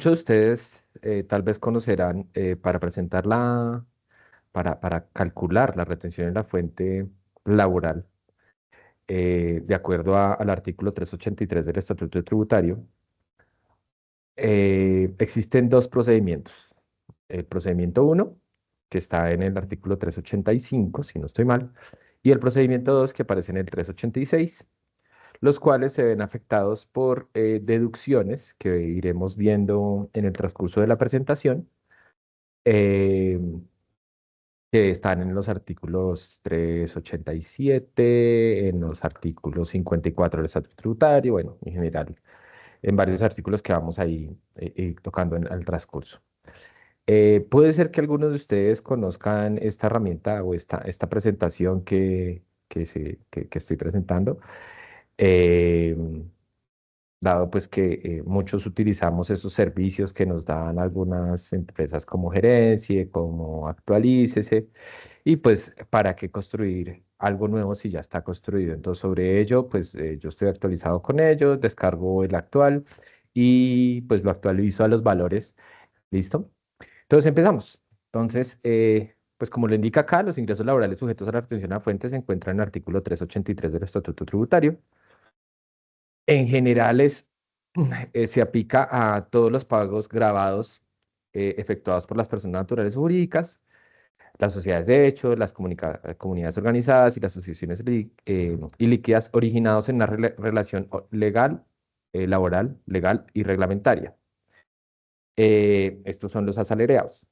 Muchos de ustedes tal vez conocerán para para calcular la retención en la fuente laboral, de acuerdo al artículo 383 del Estatuto Tributario, existen dos procedimientos. El procedimiento uno, que está en el artículo 385, si no estoy mal, y el procedimiento 2, que aparece en el 386, los cuales se ven afectados por deducciones que iremos viendo en el transcurso de la presentación, eh, que están en los artículos 387, en los artículos 54 del Estatuto Tributario, bueno, en general, en varios artículos que vamos ahí tocando en el transcurso. Puede ser que algunos de ustedes conozcan esta herramienta o esta presentación que estoy presentando. Eh, Dado pues que muchos utilizamos esos servicios que nos dan algunas empresas como Gerencia, como Actualícese, y pues para qué construir algo nuevo si ya está construido. Entonces sobre ello, pues yo estoy actualizado con ello, descargo el actual y pues lo actualizo a los valores. ¿Listo? Entonces empezamos. Entonces, pues como lo indica acá, los ingresos laborales sujetos a la retención a fuentes se encuentran en el artículo 383 del Estatuto Tributario. En general se aplica a todos los pagos grabados efectuados por las personas naturales o jurídicas, las sociedades de hecho, las comunidades organizadas y las asociaciones ilíquidas originados en una relación legal, laboral, legal y reglamentaria. Estos son los asalariados.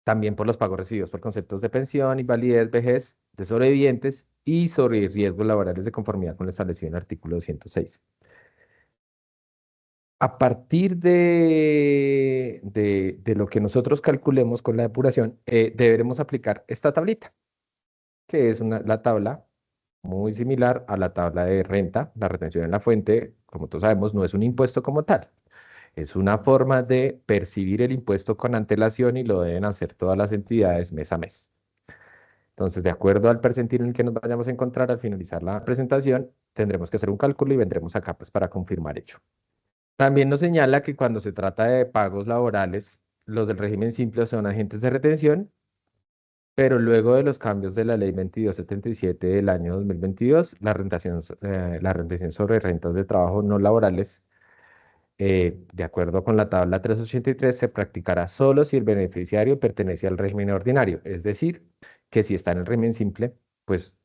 También por los pagos recibidos por conceptos de pensión, invalidez, vejez de sobrevivientes y sobre riesgos laborales de conformidad con lo establecido en el artículo 206. A partir de lo que nosotros calculemos con la depuración, deberemos aplicar esta tablita, que es la tabla muy similar a la tabla de renta. La retención en la fuente, como todos sabemos, no es un impuesto como tal. Es una forma de percibir el impuesto con antelación y lo deben hacer todas las entidades mes a mes. Entonces, de acuerdo al percentil en el que nos vayamos a encontrar al finalizar la presentación, tendremos que hacer un cálculo y vendremos acá pues para confirmar hecho. También nos señala que cuando se trata de pagos laborales, los del régimen simple son agentes de retención, pero luego de los cambios de la ley 2277 del año 2022, la retención sobre rentas de trabajo no laborales, de acuerdo con la tabla 383, se practicará solo si el beneficiario pertenece al régimen ordinario, es decir, que si está en el régimen simple, pues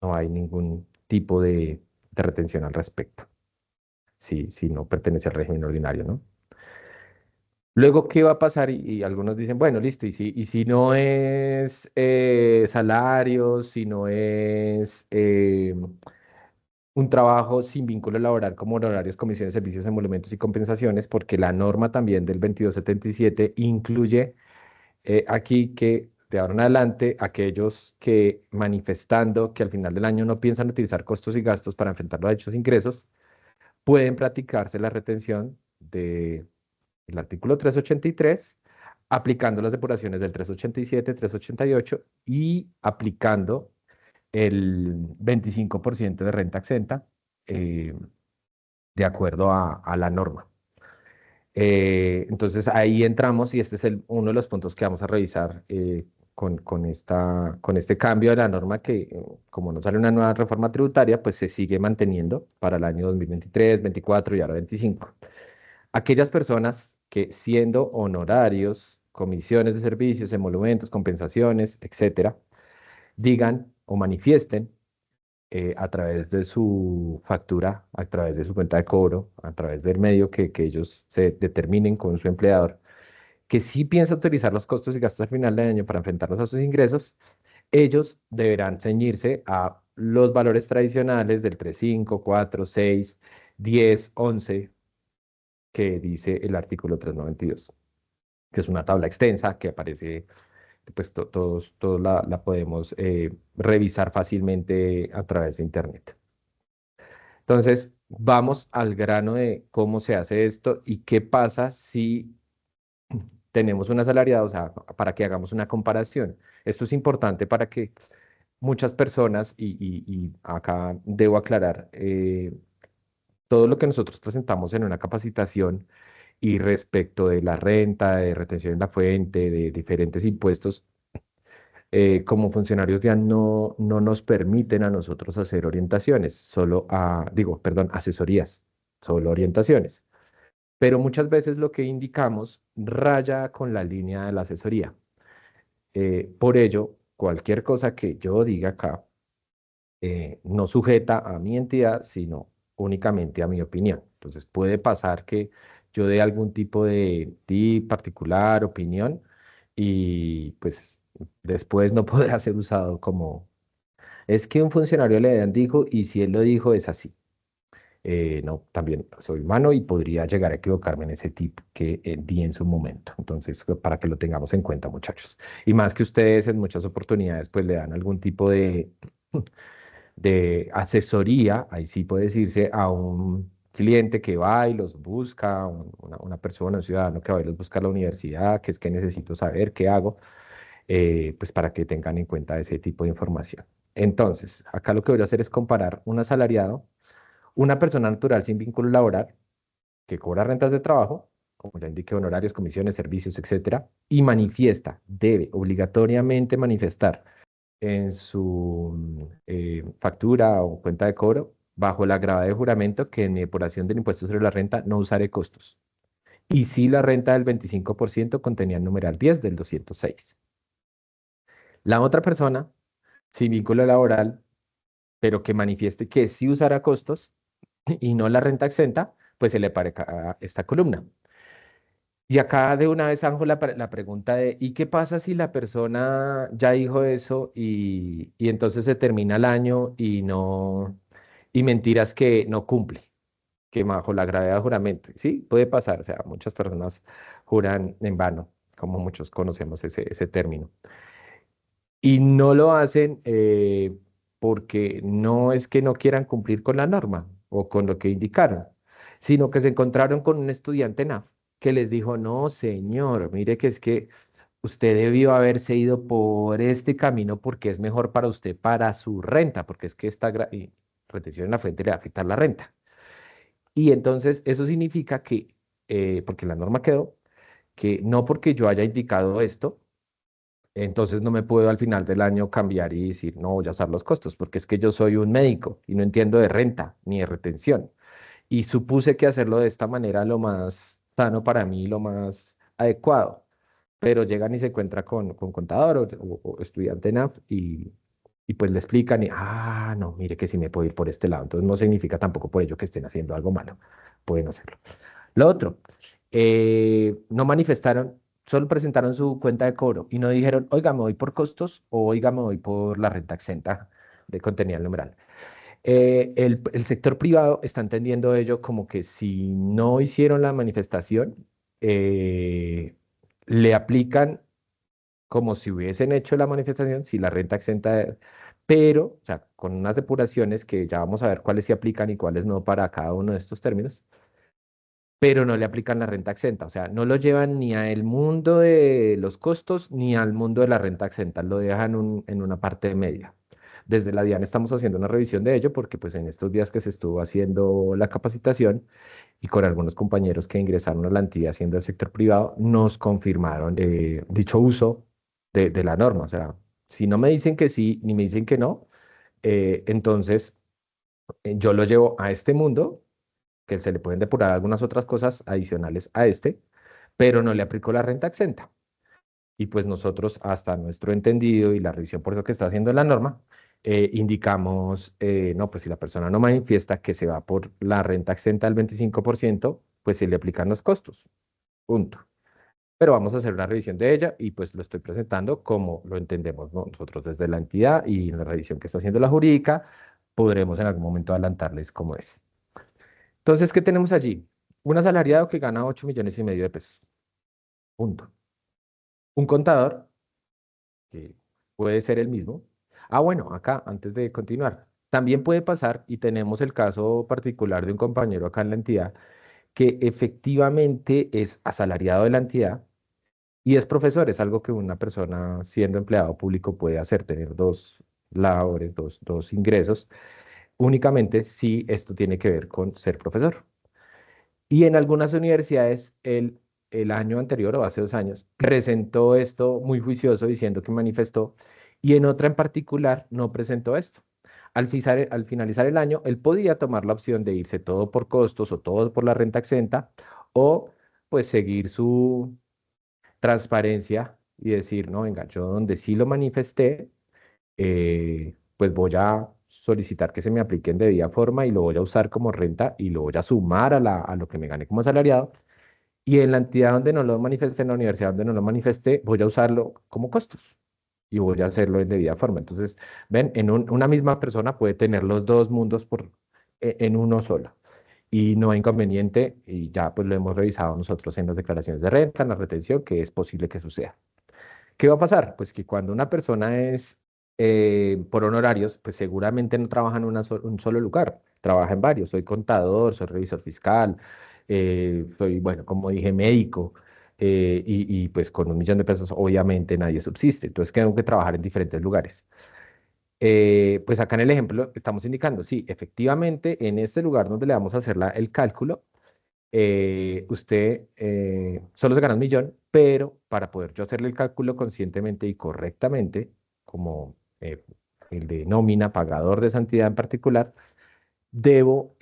no hay ningún tipo de retención al respecto, si no pertenece al régimen ordinario, ¿no? Luego, ¿qué va a pasar? Y algunos dicen, bueno, listo, y si no es salario, si no es un trabajo sin vínculo laboral como horarios, comisiones, servicios, emolumentos y compensaciones, porque la norma también del 2277 incluye aquí que de ahora en adelante aquellos que manifestando que al final del año no piensan utilizar costos y gastos para enfrentar los hechos ingresos, pueden practicarse la retención del artículo 383, aplicando las depuraciones del 387, 388 y aplicando el 25% de renta exenta eh, de acuerdo a la norma. Entonces ahí entramos y este es uno de los puntos que vamos a revisar con este cambio de la norma que, como no sale una nueva reforma tributaria, pues se sigue manteniendo para el año 2023, 24 y ahora 25. Aquellas personas que siendo honorarios, comisiones de servicios, emolumentos, compensaciones, etcétera, digan o manifiesten a través de su factura, a través de su cuenta de cobro, a través del medio que ellos se determinen con su empleador, que sí piensa utilizar los costos y gastos al final del año para enfrentarlos a sus ingresos, ellos deberán ceñirse a los valores tradicionales del 3, 5, 4, 6, 10, 11 que dice el artículo 392, que es una tabla extensa que aparece, pues todos la podemos revisar fácilmente a través de Internet. Entonces, vamos al grano de cómo se hace esto y qué pasa si tenemos un asalariado, o sea, para que hagamos una comparación. Esto es importante para que muchas personas, y acá debo aclarar, todo lo que nosotros presentamos en una capacitación Y respecto de la renta, de retención en la fuente, de diferentes impuestos, como funcionarios ya no nos permiten a nosotros hacer orientaciones, perdón, asesorías, solo orientaciones. Pero muchas veces lo que indicamos raya con la línea de la asesoría. Por ello, cualquier cosa que yo diga acá no sujeta a mi entidad, sino únicamente a mi opinión. Entonces puede pasar que yo dé algún tipo de tip particular, opinión, y pues después no podrá ser usado como, es que un funcionario le dijo y si él lo dijo es así. No, también soy humano y podría llegar a equivocarme en ese tip que di en su momento. Entonces, para que lo tengamos en cuenta, muchachos. Y más que ustedes en muchas oportunidades, pues le dan algún tipo de asesoría, ahí sí puede decirse, a un cliente que va y los busca, una persona, un ciudadano que va y los busca a la universidad, que es que necesito saber qué hago, pues para que tengan en cuenta ese tipo de información. Entonces, acá lo que voy a hacer es comparar un asalariado, una persona natural sin vínculo laboral, que cobra rentas de trabajo, como ya indiqué, honorarios, comisiones, servicios, etcétera, y manifiesta, debe obligatoriamente manifestar en su factura o cuenta de cobro, bajo la grava de juramento, que en mi depuración del impuesto sobre la renta no usaré costos. Y si la renta del 25% contenía el numeral 10 del 206. La otra persona, sin vínculo laboral, pero que manifieste que sí usará costos y no la renta exenta, pues se le pareja esta columna. Y acá de una vez, Ángel, la pregunta de, ¿y qué pasa si la persona ya dijo eso y entonces se termina el año y mentiras que no cumple, que bajo la gravedad de juramento? Sí, puede pasar, o sea, muchas personas juran en vano, como muchos conocemos ese término. Y no lo hacen porque no es que no quieran cumplir con la norma o con lo que indicaron, sino que se encontraron con un estudiante NAF que les dijo, no, señor, mire que es que usted debió haberse ido por este camino porque es mejor para usted, para su renta, porque es que retención en la fuente le va a afectar la renta. Y entonces eso significa que, porque la norma quedó, que no porque yo haya indicado esto, entonces no me puedo al final del año cambiar y decir, no voy a usar los costos, porque es que yo soy un médico y no entiendo de renta ni de retención. Y supuse que hacerlo de esta manera lo más sano para mí, lo más adecuado. Pero llegan y se encuentra con contador o estudiante NAF y pues le explican y, no, mire que sí me puedo ir por este lado. Entonces no significa tampoco por ello que estén haciendo algo malo. Pueden hacerlo. Lo otro, no manifestaron, solo presentaron su cuenta de cobro y no dijeron, oiga, me voy por costos o oiga, me voy por la renta exenta de contenido numeral. El sector privado está entendiendo ello como que si no hicieron la manifestación, eh, le aplican como si hubiesen hecho la manifestación, si la renta exenta, pero, o sea, con unas depuraciones que ya vamos a ver cuáles se aplican y cuáles no para cada uno de estos términos, pero no le aplican la renta exenta, o sea, no lo llevan ni al mundo de los costos ni al mundo de la renta exenta, lo dejan en una parte media. Desde la DIAN estamos haciendo una revisión de ello porque pues en estos días que se estuvo haciendo la capacitación y con algunos compañeros que ingresaron a la entidad haciendo el sector privado, nos confirmaron dicho uso de la norma. O sea, si no me dicen que sí ni me dicen que no, entonces yo lo llevo a este mundo que se le pueden depurar algunas otras cosas adicionales a este, pero no le aplico la renta exenta. Y pues nosotros, hasta nuestro entendido y la revisión por eso que está haciendo la norma, indicamos, no, pues si la persona no manifiesta que se va por la renta exenta del 25%, pues se le aplican los costos. Punto. Pero vamos a hacer una revisión de ella y pues lo estoy presentando como lo entendemos, ¿no? Nosotros desde la entidad y en la revisión que está haciendo la jurídica, podremos en algún momento adelantarles cómo es. Entonces, ¿qué tenemos allí? Un asalariado que gana 8,5 millones de pesos. Punto. Un contador, que puede ser el mismo. Bueno, acá, antes de continuar, también puede pasar, y tenemos el caso particular de un compañero acá en la entidad, que efectivamente es asalariado de la entidad y es profesor. Es algo que una persona siendo empleado público puede hacer, tener dos labores, dos ingresos, únicamente si esto tiene que ver con ser profesor. Y en algunas universidades el año anterior o hace 2 años presentó esto muy juicioso diciendo que manifestó y en otra en particular no presentó esto. Al finalizar el año, él podía tomar la opción de irse todo por costos o todo por la renta exenta o pues seguir su transparencia y decir, no, venga, yo donde sí lo manifesté, pues voy a solicitar que se me aplique en debida forma y lo voy a usar como renta y lo voy a sumar a lo que me gane como asalariado. Y en la entidad donde no lo manifesté, en la universidad donde no lo manifesté, voy a usarlo como costos y voy a hacerlo en debida forma. Entonces, ven, una misma persona puede tener los dos mundos en uno solo. Y no hay inconveniente, y ya pues lo hemos revisado nosotros en las declaraciones de renta, en la retención, que es posible que suceda. ¿Qué va a pasar? Pues que cuando una persona es por honorarios, pues seguramente no trabaja en un solo lugar, trabaja en varios. Soy contador, soy revisor fiscal, soy, bueno, como dije, médico, y pues con 1 millón de pesos obviamente nadie subsiste. Entonces tengo que trabajar en diferentes lugares. Pues acá en el ejemplo estamos indicando, sí, efectivamente, en este lugar donde le vamos a hacer el cálculo, usted solo se gana 1 millón, pero para poder yo hacerle el cálculo conscientemente y correctamente, como el de nómina, pagador de esa entidad en particular, debo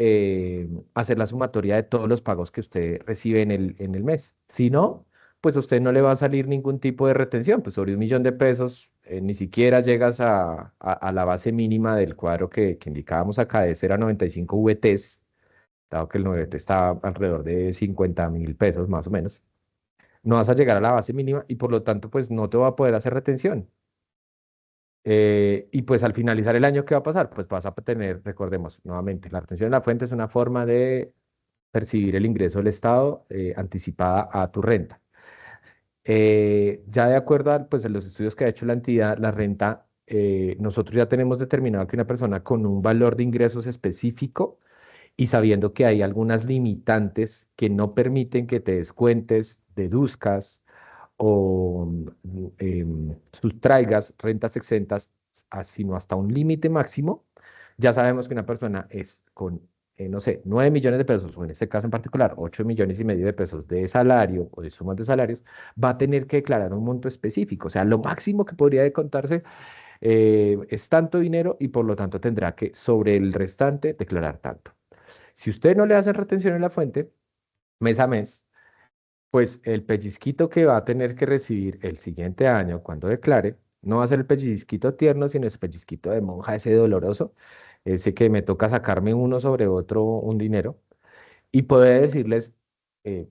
hacer la sumatoria de todos los pagos que usted recibe en el mes. Si no, pues a usted no le va a salir ningún tipo de retención, pues sobre 1 millón de pesos ni siquiera llegas a la base mínima del cuadro que indicábamos acá de 0,95 VTs, dado que el 9T está alrededor de 50.000 pesos más o menos, no vas a llegar a la base mínima y por lo tanto pues no te va a poder hacer retención. Y pues al finalizar el año, ¿qué va a pasar? Pues vas a tener, recordemos nuevamente, la retención en la fuente es una forma de percibir el ingreso del Estado anticipada a tu renta. Ya de acuerdo a pues, los estudios que ha hecho la entidad, la renta, nosotros ya tenemos determinado que una persona con un valor de ingresos específico y sabiendo que hay algunas limitantes que no permiten que te descuentes, deduzcas o sustraigas rentas exentas, sino hasta un límite máximo, ya sabemos que una persona es con, no sé, 9 millones de pesos, o en este caso en particular, 8,5 millones de pesos de salario o de sumas de salarios, va a tener que declarar un monto específico. O sea, lo máximo que podría contarse es tanto dinero y por lo tanto tendrá que sobre el restante declarar tanto. Si usted no le hace retención en la fuente, mes a mes, pues el pellizquito que va a tener que recibir el siguiente año cuando declare, no va a ser el pellizquito tierno, sino el pellizquito de monja, ese doloroso, ese que me toca sacarme uno sobre otro un dinero. Y poder decirles eh,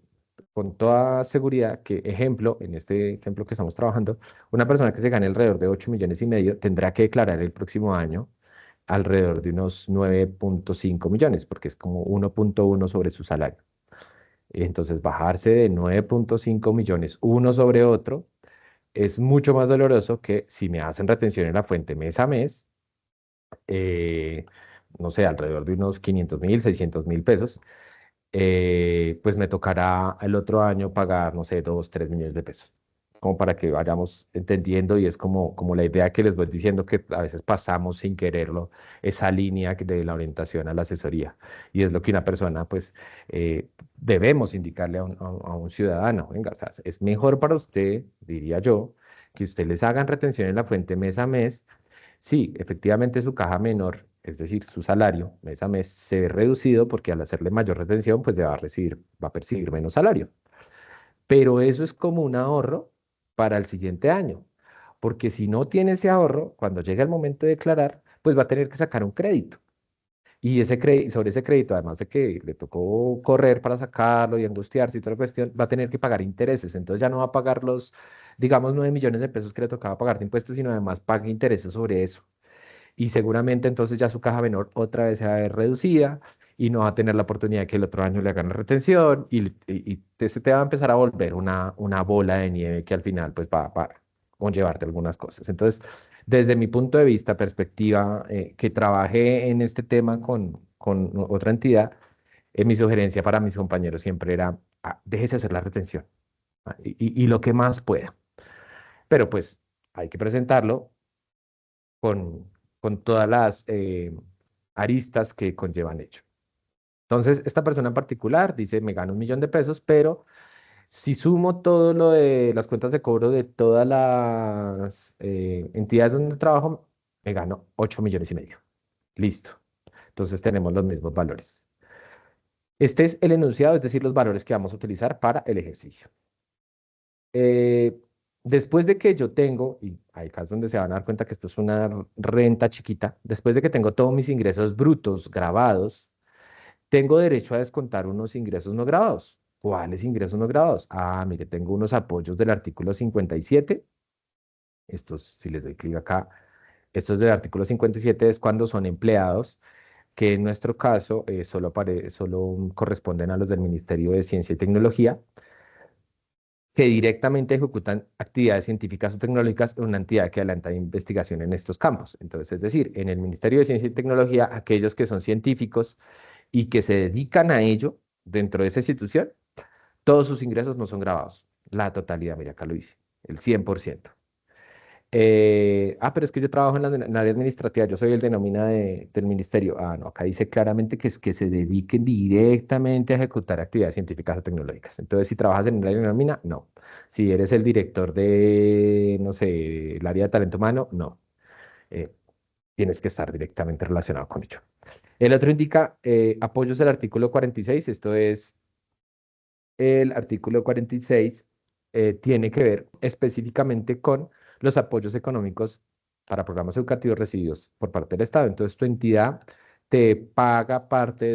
con toda seguridad que, ejemplo, en este ejemplo que estamos trabajando, una persona que se gane alrededor de 8,5 millones tendrá que declarar el próximo año alrededor de unos 9,5 millones, porque es como 1,1 sobre su salario. Entonces, bajarse de 9,5 millones uno sobre otro es mucho más doloroso que si me hacen retención en la fuente mes a mes, eh, no sé, alrededor de unos 500.000, 600.000 pesos, pues me tocará el otro año pagar, no sé, 2, 3 millones de pesos, como para que vayamos entendiendo y es como la idea que les voy diciendo que a veces pasamos sin quererlo, esa línea de la orientación a la asesoría y es lo que una persona, pues, debemos indicarle a un ciudadano, venga, o sea, es mejor para usted, diría yo, que usted les hagan retención en la fuente mes a mes. Sí, efectivamente su caja menor, es decir, su salario mes a mes se ve reducido porque al hacerle mayor retención, pues le va a percibir menos salario. Pero eso es como un ahorro para el siguiente año, porque si no tiene ese ahorro, cuando llegue el momento de declarar, pues va a tener que sacar un crédito. Y sobre ese crédito, además de que le tocó correr para sacarlo y angustiarse y toda la cuestión, va a tener que pagar intereses. Entonces ya no va a pagar los, digamos, 9 millones de pesos que le tocaba pagar de impuestos, sino además paga intereses sobre eso y seguramente entonces ya su caja menor otra vez se va a ver reducida y no va a tener la oportunidad de que el otro año le hagan la retención y se te va a empezar a volver una bola de nieve que al final pues va a conllevarte algunas cosas. Entonces, desde mi punto de vista, perspectiva, que trabajé en este tema con otra entidad, mi sugerencia para mis compañeros siempre era, déjese hacer la retención y lo que más pueda. Pero pues hay que presentarlo con, con todas las aristas que conllevan hecho. Entonces, esta persona en particular dice, me gano 1.000.000 de pesos, pero si sumo todo lo de las cuentas de cobro de todas las entidades donde trabajo, me gano 8.500.000. Listo. Entonces tenemos los mismos valores. Este es el enunciado, es decir, los valores que vamos a utilizar para el ejercicio. Eh, Después de que yo tengo, y acá es donde se van a dar cuenta que esto es una renta chiquita, después de que tengo todos mis ingresos brutos grabados, tengo derecho a descontar unos ingresos no grabados. ¿Cuáles ingresos no grabados? Ah, mire, tengo unos apoyos del artículo 57. Estos, si les doy clic acá, estos del artículo 57 es cuando son empleados, que en nuestro caso solo corresponden a los del Ministerio de Ciencia y Tecnología, que directamente ejecutan actividades científicas o tecnológicas en una entidad que adelanta investigación en estos campos. Entonces, es decir, en el Ministerio de Ciencia y Tecnología, aquellos que son científicos y que se dedican a ello dentro de esa institución, todos sus ingresos no son grabados. La totalidad, mira, acá lo hice, el 100%. Pero es que yo trabajo en la área administrativa, yo soy el de nómina del ministerio. Ah, no, acá dice claramente que es que se dediquen directamente a ejecutar actividades científicas o tecnológicas. Entonces, si trabajas en el área de nómina, no. Si eres el director de, no sé, el área de talento humano, no. Eh, Tienes que estar directamente relacionado con ello. El otro indica apoyos del artículo 46. Esto es el artículo 46, tiene que ver específicamente con los apoyos económicos para programas educativos recibidos por parte del Estado. Entonces, tu entidad te paga parte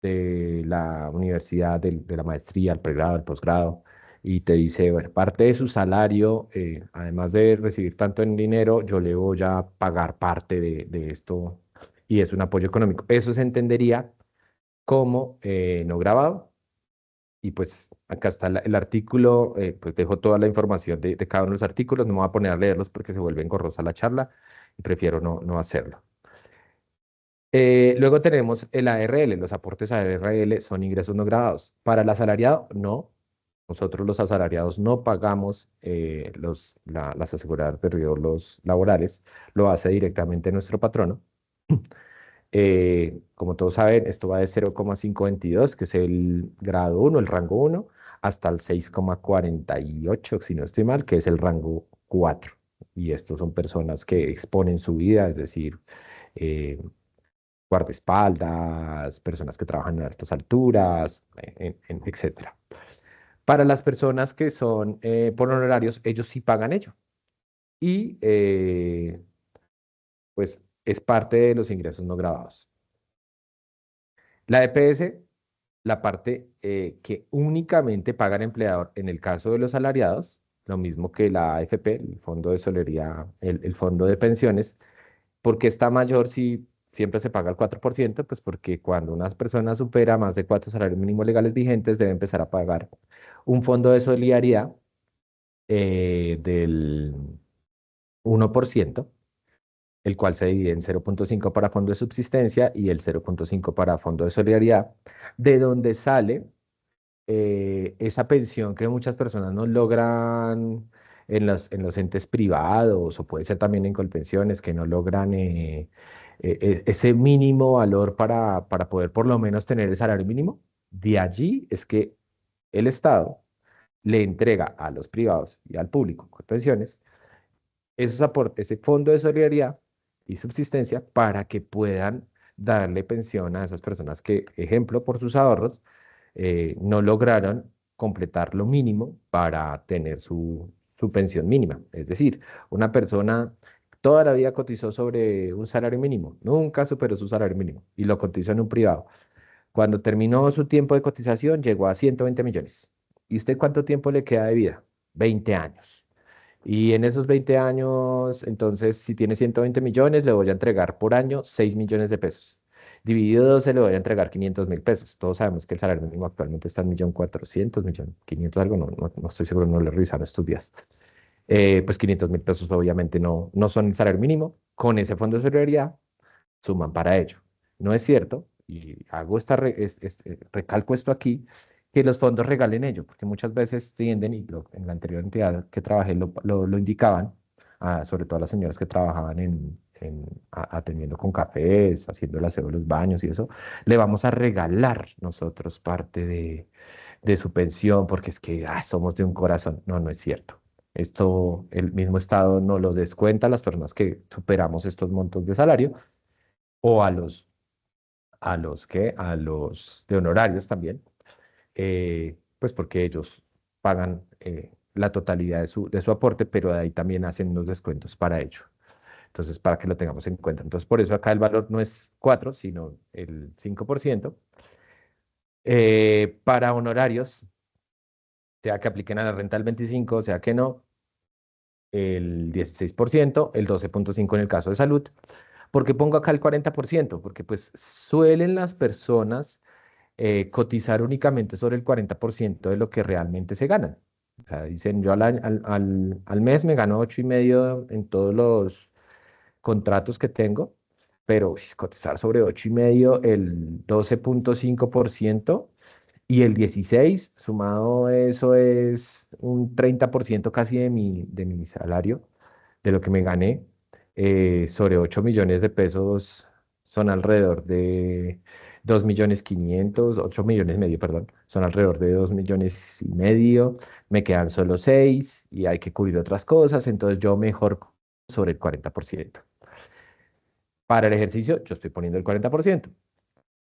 de la universidad, de la maestría, el pregrado, el posgrado, y te dice, bueno, parte de su salario, además de recibir tanto en dinero, yo le voy a pagar parte de esto, y es un apoyo económico. Eso se entendería como no grabado. Y pues acá está el artículo, pues dejo toda la información de cada uno de los artículos, no me voy a poner a leerlos porque se vuelve engorrosa la charla y prefiero no hacerlo. Luego tenemos el ARL, los aportes a ARL son ingresos no grabados. Para el asalariado, no. Nosotros los asalariados no pagamos las aseguradoras de riesgos laborales, lo hace directamente nuestro patrono. Como todos saben, esto va de 0,522, que es el grado 1, el rango 1, hasta el 6,48, si no estoy mal, que es el rango 4. Y estos son personas que exponen su vida, es decir, eh, guardaespaldas, personas que trabajan en altas alturas, etcétera. Para las personas que son por honorarios, ellos sí pagan ello. Y pues es parte de los ingresos no grabados. La EPS, la parte que únicamente paga el empleador en el caso de los salariados, lo mismo que la AFP, el Fondo de Solidaridad, el Fondo de Pensiones, porque está mayor si siempre se paga el 4%, pues porque cuando una persona supera más de 4 salarios mínimos legales vigentes, debe empezar a pagar un fondo de solidaridad del 1%, el cual se divide en 0,5 para fondo de subsistencia y el 0,5 para fondo de solidaridad, de donde sale esa pensión que muchas personas no logran en los entes privados o puede ser también en Colpensiones que no logran ese mínimo valor para poder por lo menos tener el salario mínimo. De allí es que el Estado le entrega a los privados y al público Colpensiones esos aportes, ese fondo de solidaridad y subsistencia para que puedan darle pensión a esas personas que, ejemplo, por sus ahorros, no lograron completar lo mínimo para tener su pensión mínima. Es decir, una persona toda la vida cotizó sobre un salario mínimo, nunca superó su salario mínimo y lo cotizó en un privado. Cuando terminó su tiempo de cotización, llegó a 120 millones. ¿Y usted cuánto tiempo le queda de vida? 20 años. Y en esos 20 años, entonces, si tiene 120 millones, le voy a entregar por año 6 millones de pesos. Dividido 12, le voy a entregar 500.000 pesos. Todos sabemos que el salario mínimo actualmente está en 1.400.000, 1.500.000, algo, no estoy seguro, no lo he revisado estos días. Pues 500.000 pesos obviamente no son el salario mínimo. Con ese fondo de solidaridad suman para ello. No es cierto, y hago recalco esto aquí, que los fondos regalen ello, porque muchas veces tienden, y en la anterior entidad que trabajé lo indicaban, sobre todo a las señoras que trabajaban atendiendo con cafés, haciendo el aseo de los baños y eso, le vamos a regalar nosotros parte de su pensión porque es que somos de un corazón. No, no es cierto. Esto, el mismo Estado no lo descuenta a las personas que superamos estos montos de salario o a los de honorarios también, pues porque ellos pagan la totalidad de su aporte, pero de ahí también hacen unos descuentos para ello. Entonces, para que lo tengamos en cuenta. Entonces, por eso acá el valor no es 4 sino el 5%. Para honorarios, sea que apliquen a la renta del 25, sea que no, el 16%, el 12,5% en el caso de salud. ¿Por qué pongo acá el 40%? Porque pues suelen las personas cotizar únicamente sobre el 40% de lo que realmente se ganan. O sea, dicen, yo al mes me gano 8,5 en todos los contratos que tengo, pero cotizar sobre 8,5, el 12,5% y el 16 sumado a eso es un 30% casi de mi salario, de lo que me gané. Sobre 8 millones de pesos son alrededor de 2,500,000, 8,5 millones, perdón, son alrededor de 2,5 millones. Me quedan solo 6 y hay que cubrir otras cosas, entonces yo mejor sobre el 40%. Para el ejercicio, yo estoy poniendo el 40%,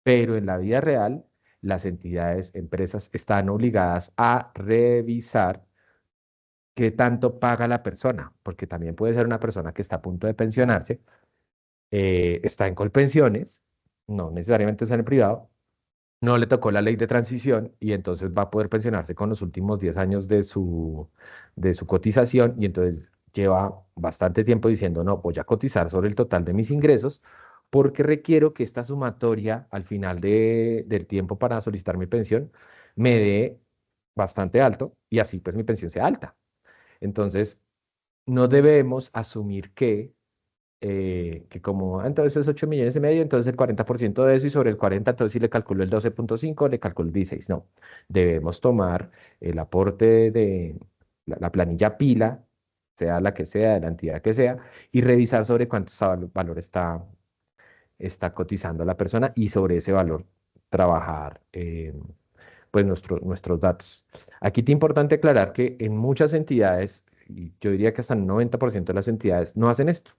pero en la vida real, las entidades, empresas están obligadas a revisar qué tanto paga la persona, porque también puede ser una persona que está a punto de pensionarse, está en Colpensiones, no necesariamente está en el privado, no le tocó la ley de transición y entonces va a poder pensionarse con los últimos 10 años de su cotización y entonces lleva bastante tiempo diciendo, no, voy a cotizar sobre el total de mis ingresos porque requiero que esta sumatoria al final del tiempo para solicitar mi pensión me dé bastante alto y así pues mi pensión sea alta. Entonces, no debemos asumir que como entonces es 8,5 millones, entonces el 40% de eso y sobre el 40, entonces si le calculo el 12,5 le calculo el 16. No, debemos tomar el aporte de la planilla pila, sea la que sea, de la entidad que sea, y revisar sobre cuánto valor está cotizando la persona y sobre ese valor trabajar pues nuestros datos. Aquí es importante aclarar que en muchas entidades, y yo diría que hasta el 90% de las entidades no hacen esto.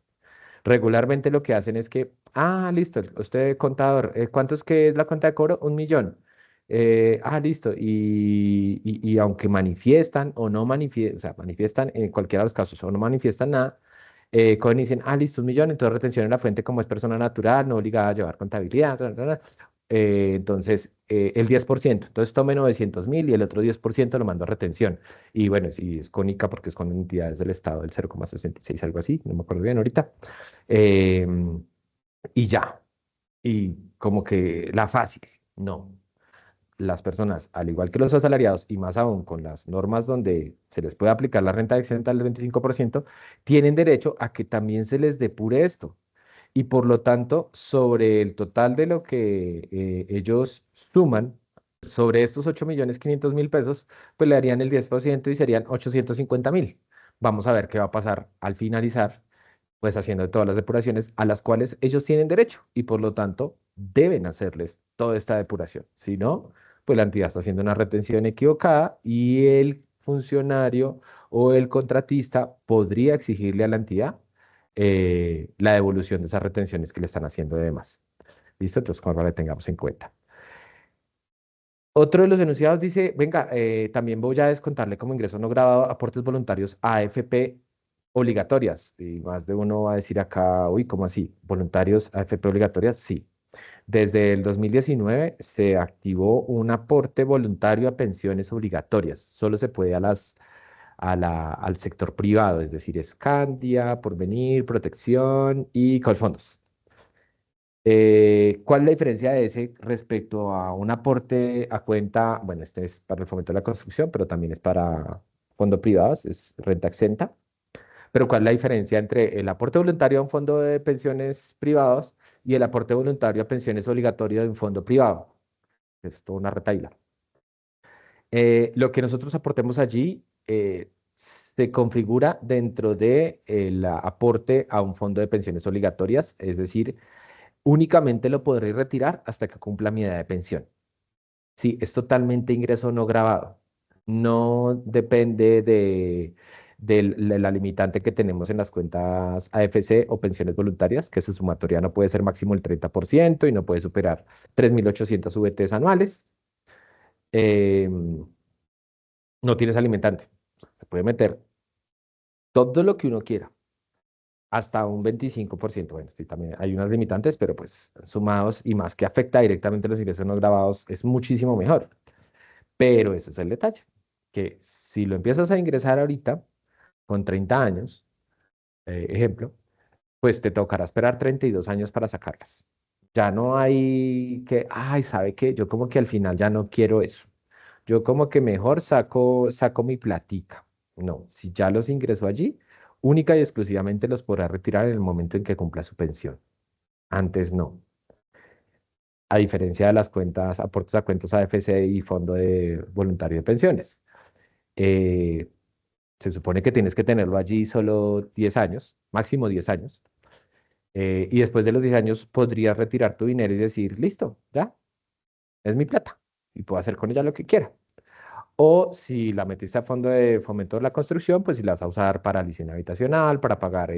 Regularmente lo que hacen es que, listo, usted contador, ¿cuánto es que es la cuenta de cobro? 1 millón. Listo. Y aunque manifiestan o no manifiestan, o sea, manifiestan en cualquiera de los casos o no manifiestan nada, cogen y dicen, listo, 1 millón, entonces retención en la fuente como es persona natural, no obligada a llevar contabilidad. Entonces, el 10%, entonces tome 900,000 y el otro 10% lo mando a retención. Y bueno, si es con ICA porque es con entidades del Estado, el 0,66, algo así, no me acuerdo bien ahorita. Em, y ya, y como que la fácil, no. Las personas, al igual que los asalariados, y más aún con las normas donde se les puede aplicar la renta exenta del 25%, tienen derecho a que también se les depure esto. Y por lo tanto, sobre el total de lo que ellos suman, sobre estos 8,5 millones pesos, pues le harían el 10% y serían 850,000. Vamos a ver qué va a pasar al finalizar pues haciendo todas las depuraciones a las cuales ellos tienen derecho y por lo tanto deben hacerles toda esta depuración. Si no, pues la entidad está haciendo una retención equivocada y el funcionario o el contratista podría exigirle a la entidad la devolución de esas retenciones que le están haciendo de más. ¿Listo? Entonces, como para que tengamos en cuenta. Otro de los enunciados dice, venga, también voy a descontarle como ingreso no grabado aportes voluntarios a AFP obligatorias. Y más de uno va a decir acá, uy, ¿cómo así? ¿Voluntarios a AFP obligatorias? Sí. Desde el 2019 se activó un aporte voluntario a pensiones obligatorias. Solo se puede al sector privado, es decir, Escandia, Porvenir, Protección y Colfondos. ¿Cuál es la diferencia de ese respecto a un aporte a cuenta? Bueno, este es para el fomento de la construcción, pero también es para fondos privados, es renta exenta. Pero ¿cuál es la diferencia entre el aporte voluntario a un fondo de pensiones privados y el aporte voluntario a pensiones obligatorias de un fondo privado? Es toda una retahíla. Lo que nosotros aportemos allí se configura dentro de el aporte a un fondo de pensiones obligatorias, es decir, únicamente lo podré retirar hasta que cumpla mi edad de pensión. Sí, es totalmente ingreso no grabado. No depende de la limitante que tenemos en las cuentas AFC o pensiones voluntarias, que su sumatoria no puede ser máximo el 30% y no puede superar 3.800 VTs anuales. Em, no tienes alimentante. Se puede meter todo lo que uno quiera, hasta un 25%. Bueno, sí, también hay unas limitantes, pero pues sumados y más que afecta directamente los ingresos no grabados, es muchísimo mejor. Pero ese es el detalle, que si lo empiezas a ingresar ahorita, con 30 años, ejemplo, pues te tocará esperar 32 años para sacarlas. Ya no hay que, ay, ¿sabe qué? Yo como que al final ya no quiero eso. Yo como que mejor saco mi platica. No, si ya los ingresó allí, única y exclusivamente los podrá retirar en el momento en que cumpla su pensión. Antes no. A diferencia de las cuentas, aportes a cuentas AFC y Fondo de Voluntario de Pensiones. Eh, Se supone que tienes que tenerlo allí solo 10 años, máximo 10 años. Y después de los 10 años podrías retirar tu dinero y decir, listo, ya, es mi plata y puedo hacer con ella lo que quiera. O si la metiste a fondo de fomento de la construcción, pues si la vas a usar para licencia habitacional, para pagar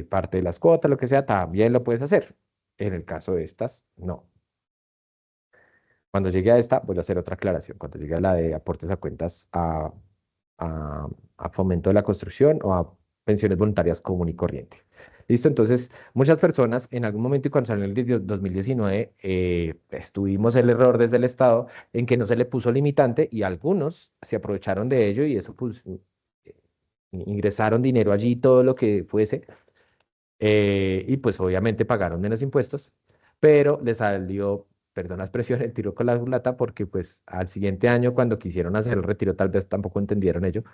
parte de las cuotas, lo que sea, también lo puedes hacer. En el caso de estas, no. Cuando llegue a esta, voy a hacer otra aclaración. Cuando llegue a la de aportes a cuentas a, a fomento de la construcción o a pensiones voluntarias común y corriente. ¿Listo? Entonces, muchas personas en algún momento y cuando salió el 2019, pues, tuvimos el error desde el Estado en que no se le puso limitante y algunos se aprovecharon de ello y eso pues ingresaron dinero allí, todo lo que fuese, y pues obviamente pagaron menos impuestos, pero les salió, perdón la expresión, el tiro con la culata porque pues al siguiente año cuando quisieron hacer el retiro tal vez tampoco entendieron ello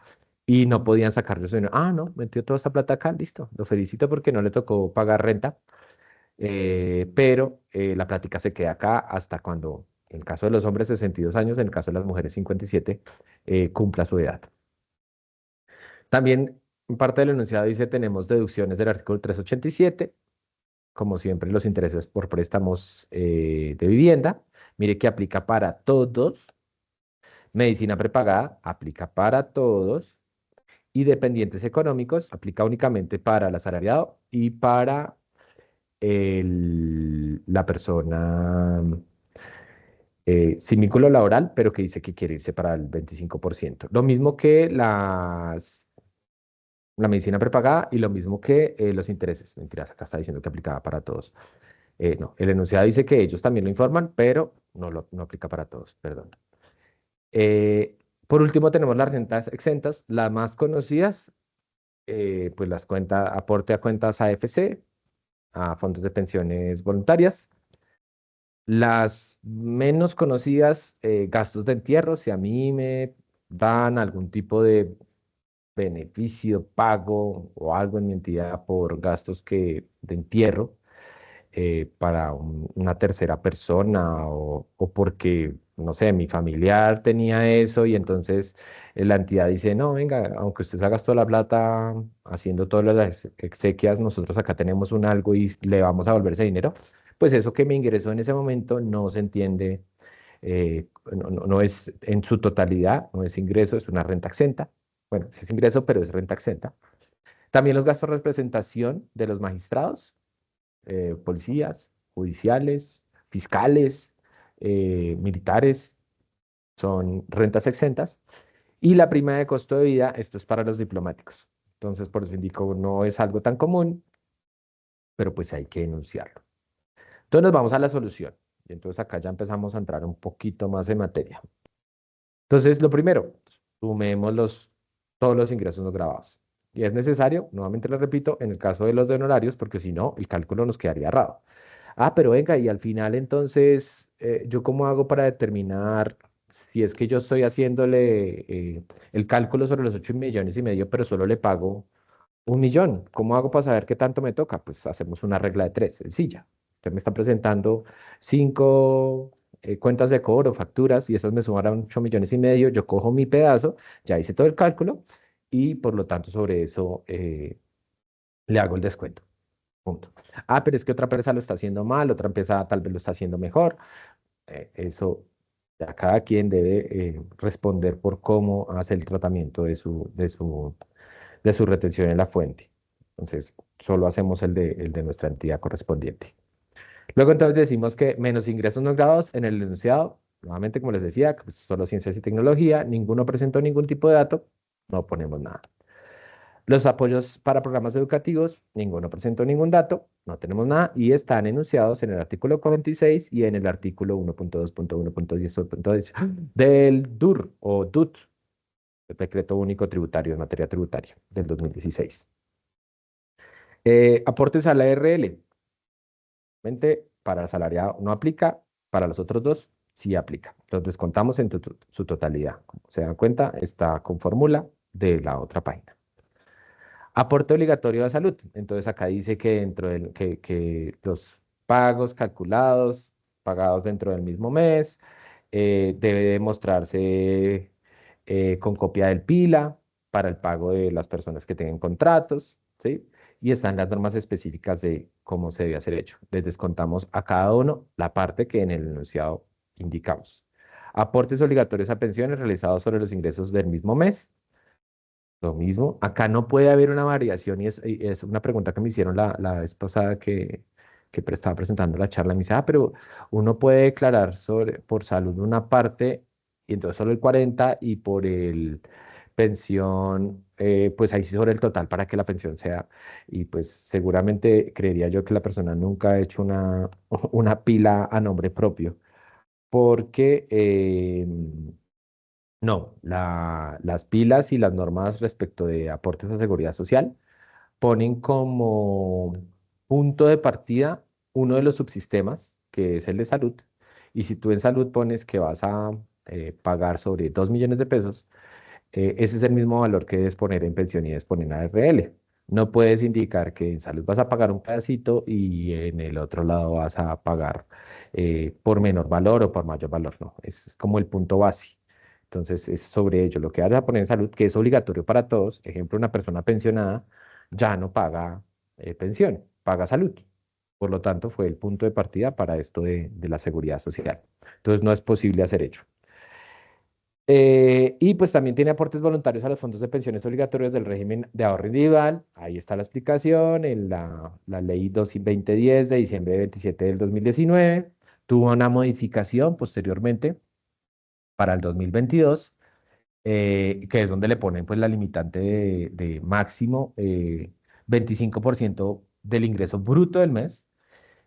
y no podían sacarle su dinero. Ah, no, metió toda esta plata acá, listo, lo felicito porque no le tocó pagar renta, pero la plática se queda acá hasta cuando, en el caso de los hombres 62 años, en el caso de las mujeres 57, cumpla su edad. También en parte del enunciado dice tenemos deducciones del artículo 387 como siempre, los intereses por préstamos de vivienda. Mire que aplica para todos. Medicina prepagada aplica para todos. Y dependientes económicos aplica únicamente para el asalariado y para la persona sin vínculo laboral, pero que dice que quiere irse para el 25%. Lo mismo que la medicina prepagada y lo mismo que los intereses. Mentiras, acá está diciendo que aplicaba para todos. No, el enunciado dice que ellos también lo informan, pero no aplica para todos, perdón. Por último, tenemos las rentas exentas, las más conocidas, pues las cuentas, aporte a cuentas AFC, a fondos de pensiones voluntarias. Las menos conocidas, gastos de entierro, si a mí me dan algún tipo de beneficio, pago o algo en mi entidad por gastos de entierro para una tercera persona o porque, no sé, mi familiar tenía eso y entonces la entidad dice, no, venga, aunque usted se ha gastado la plata haciendo todas las exequias, nosotros acá tenemos un algo y le vamos a volver ese dinero, pues eso que me ingresó en ese momento no se entiende, no es en su totalidad, no es ingreso, es una renta exenta. Bueno, sí es ingreso, pero es renta exenta. También los gastos de representación de los magistrados, policías, judiciales, fiscales, militares, son rentas exentas. Y la prima de costo de vida, esto es para los diplomáticos. Entonces, por eso indico, no es algo tan común, pero pues hay que denunciarlo. Entonces nos vamos a la solución. Y entonces acá ya empezamos a entrar un poquito más en materia. Entonces, lo primero, sumemos todos los ingresos no grabados. Y es necesario, nuevamente lo repito, en el caso de los de honorarios, porque si no, el cálculo nos quedaría errado. Ah, pero venga, y al final entonces, ¿yo cómo hago para determinar si es que yo estoy haciéndole el cálculo sobre los 8,5 millones, pero solo le pago 1 millón? ¿Cómo hago para saber qué tanto me toca? Pues hacemos una regla de tres, sencilla. Usted me está presentando 5 cuentas de cobro, facturas, y esas me sumarán 8,5 millones. Yo cojo mi pedazo, ya hice todo el cálculo, y por lo tanto sobre eso le hago el descuento. Punto. Ah, pero es que otra empresa lo está haciendo mal, otra empresa tal vez lo está haciendo mejor. Eso ya cada quien debe responder por cómo hace el tratamiento de su retención en la fuente. Entonces, solo hacemos el de nuestra entidad correspondiente. Luego entonces decimos que menos ingresos no grabados en el enunciado, nuevamente como les decía, que pues, solo ciencias y tecnología, ninguno presentó ningún tipo de dato, no ponemos nada. Los apoyos para programas educativos, ninguno presentó ningún dato, no tenemos nada, y están enunciados en el artículo 46 y en el artículo 1.2.1.10 del DUR o DUT, el Decreto Único Tributario en materia tributaria del 2016. Aportes a la ARL. Para asalariado no aplica, para los otros dos sí aplica. Los descontamos en su totalidad. Como se dan cuenta, está con fórmula de la otra página. Aporte obligatorio a salud. Entonces acá dice que dentro del que los pagos calculados, pagados dentro del mismo mes, debe demostrarse con copia del PILA para el pago de las personas que tengan contratos, ¿sí? Y están las normas específicas de cómo se debe hacer hecho. Les descontamos a cada uno la parte que en el enunciado indicamos. Aportes obligatorios a pensiones realizados sobre los ingresos del mismo mes. Lo mismo, acá no puede haber una variación y es una pregunta que me hicieron la vez pasada que estaba presentando la charla. Me dice, pero uno puede declarar por salud una parte y entonces solo el 40 y por el pensión, pues ahí sí sobre el total para que la pensión sea. Y pues seguramente creería yo que la persona nunca ha hecho una pila a nombre propio porque no, las pilas y las normas respecto de aportes a seguridad social ponen como punto de partida uno de los subsistemas, que es el de salud, y si tú en salud pones que vas a pagar sobre 2 millones de pesos, ese es el mismo valor que debes poner en pensión y debes poner en ARL. No puedes indicar que en salud vas a pagar un pedacito y en el otro lado vas a pagar por menor valor o por mayor valor. No, es como el punto base. Entonces, es sobre ello. Lo que vas a poner en salud, que es obligatorio para todos. Ejemplo, una persona pensionada ya no paga pensión, paga salud. Por lo tanto, fue el punto de partida para esto de la seguridad social. Entonces, no es posible hacer ello. Y pues también tiene aportes voluntarios a los fondos de pensiones obligatorios del régimen de ahorro individual. Ahí está la explicación en la ley 2010 de diciembre 27 del 2019. Tuvo una modificación posteriormente para el 2022, que es donde le ponen pues la limitante de máximo 25% del ingreso bruto del mes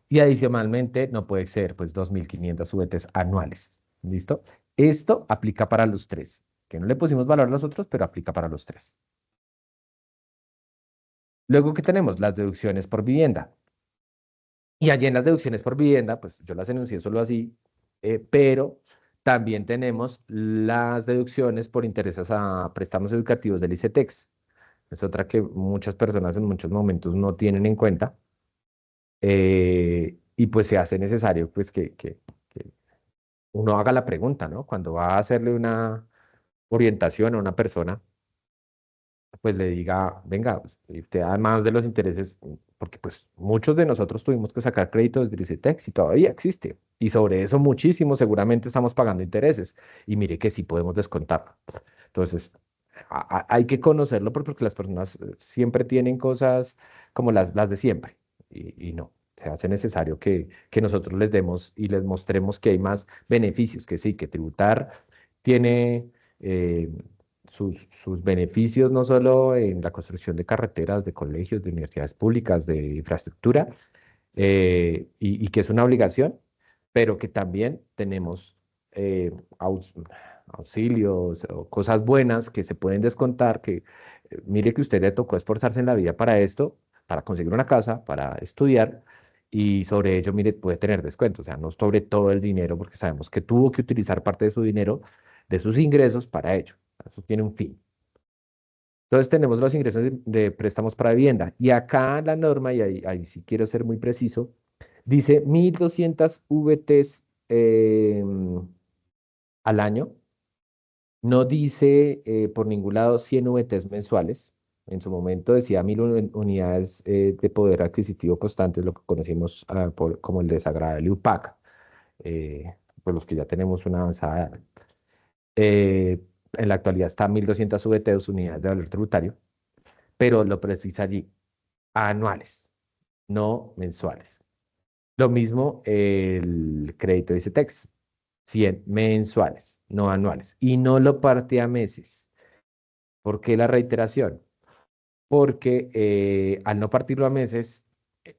y adicionalmente no puede ser pues 2.500 VTs anuales. ¿Listo? Esto aplica para los tres, que no le pusimos valor a los otros, pero aplica para los tres. Luego, ¿qué tenemos? Las deducciones por vivienda. Y allí en las deducciones por vivienda, pues yo las enuncié solo así, pero también tenemos las deducciones por intereses a préstamos educativos del ICETEX. Es otra que muchas personas en muchos momentos no tienen en cuenta y pues se hace necesario pues que uno haga la pregunta, ¿no? Cuando va a hacerle una orientación a una persona, pues le diga, venga, usted da más de los intereses, porque pues muchos de nosotros tuvimos que sacar crédito desde el ICETEX y todavía existe. Y sobre eso muchísimo seguramente estamos pagando intereses. Y mire que sí podemos descontarlo. Entonces, hay que conocerlo porque las personas siempre tienen cosas como las de siempre. Y no, se hace necesario que nosotros les demos y les mostremos que hay más beneficios, que sí, que tributar tiene sus beneficios no solo en la construcción de carreteras, de colegios, de universidades públicas, de infraestructura, y que es una obligación, pero que también tenemos eh, aus- auxilios o cosas buenas que se pueden descontar, que mire que usted le tocó esforzarse en la vida para esto, para conseguir una casa, para estudiar. Y sobre ello, mire, puede tener descuento, o sea, no sobre todo el dinero, porque sabemos que tuvo que utilizar parte de su dinero, de sus ingresos para ello. Eso tiene un fin. Entonces tenemos los ingresos de préstamos para vivienda. Y acá la norma, y ahí sí quiero ser muy preciso, dice 1.200 VTs al año No dice por ningún lado 100 VTs mensuales. En su momento decía 1000 unidades de poder adquisitivo constante, lo que conocimos como el desagradable UPAC, por los que ya tenemos una avanzada edad. Eh, en la actualidad está 1200 VTs, unidades de valor tributario, pero lo precisa allí, anuales, no mensuales. Lo mismo el crédito de ICETEX, 100 mensuales, no anuales. Y no lo parte a meses. ¿Por qué la reiteración? Porque al no partirlo a meses,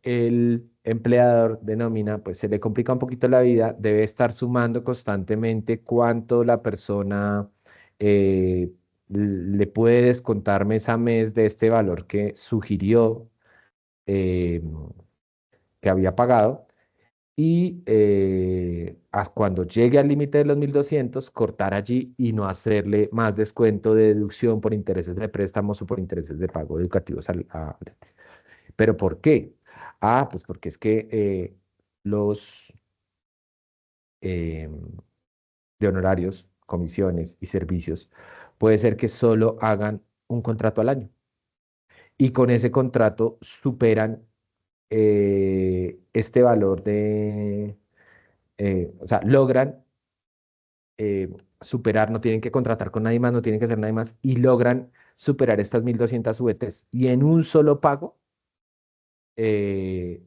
el empleador de nómina, pues se le complica un poquito la vida, debe estar sumando constantemente cuánto la persona le puede descontar mes a mes de este valor que sugirió eh, que había pagado y cuando llegue al límite de los 1200 cortar allí y no hacerle más descuento de deducción por intereses de préstamos o por intereses de pago educativos ¿Pero por qué? Ah, pues porque es que los eh, de honorarios, comisiones y servicios puede ser que solo hagan un contrato al año y con ese contrato superan este valor o sea, logran eh, superar, no tienen que contratar con nadie más, no tienen que hacer nadie más, y logran superar estas 1200 VTs y en un solo pago